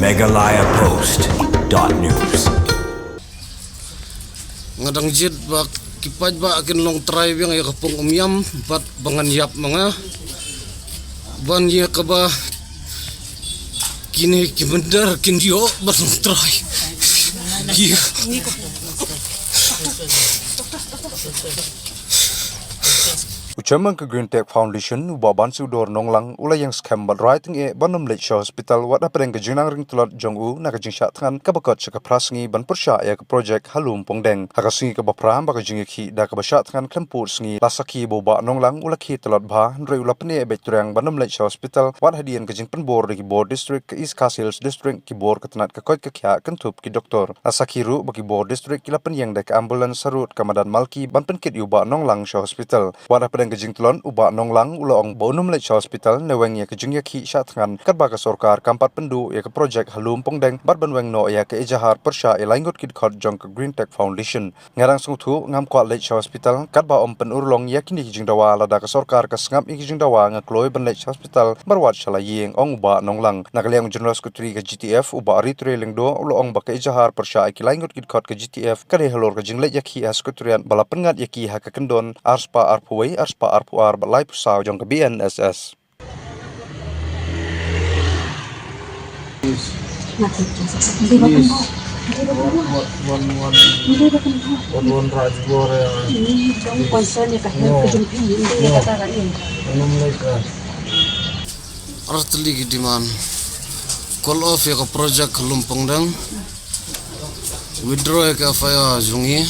megalayapost.news. Ngadang jid bak kipaj ba akin long try yang ya kapung umyam bat bangan yap mga ban ya kaba kini kimendar kindio bat long try iya Ucaman ke Green Tech Foundation uba bansu dor nonglang ula yang scam bat writing banam Malaysia Hospital wat apa dengan jenang ring tulat jong na kajing sya tangan kabakot sa kaprasngi ban persya ya ke projek halum pongdeng hakasingi ke bapram ba kajing ki da ka basya tangan klempur sngi lasaki boba nonglang ula ki tulat ba ndrei ula pene beturang banam Malaysia Hospital wat hadian kajing penbor di bor district ke East Castles district ki bor ketenat ke kot ke kya kentup ki doktor lasaki ru bagi bor district kila penyang da ke ambulans sarut kamadan malki ban penkit uba nonglang sya hospital wat apa kajing telon uba nonglang ulaong bonum Malaysia Hospital neweng ya kajing ya ki syatngan kadba ka sorkar kampat pendu ya ke projek halum pongdeng bat banweng no ya ke ejahar persya elaingot kid khot jong ke Green Tech Foundation ngarang sungthu ngam kwa Malaysia Hospital kadba pen urlong ya kini kajing dawa lada ka sorkar ka sngap kajing dawa ngakloi ban Malaysia Hospital barwat shalayeng ong uba nonglang nakaliang general secretary ka GTF uba aritre lengdo ulaong ba ke ejahar persya elaingot kid khot ka GTF kare halor kajing le ya ki sekretariat bala pengat ya ki ha ka kendon arspa arpuwei arspa arpuar balai pusau jong ke BNSS. artli gidiman call off ya ke projek lumpong dang withdraw ya ke afaya jungi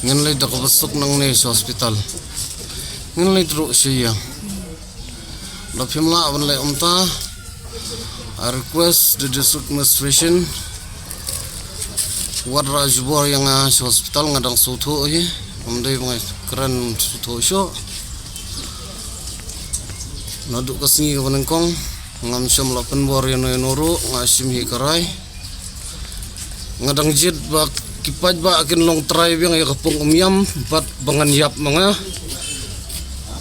ngenlai dak besuk nang ne hospital ngenlai teruk siya lapimla banlai umta I request the district administration wat rajbor yang hospital ngadang sutu ye umdai mga keren sutu syo naduk kasni kabanengkong ngam syam lapen bor yang noru ngasim hi karai ngadang jid bak kipaj ba akin long try yang ya kapung umyam bat bangan yap mga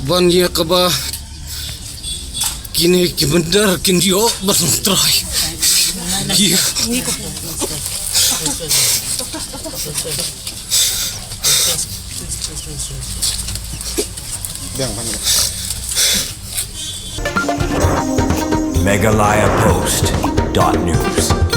ban ya kaba kini kimendar kindio bat long try iya megalayapost.news.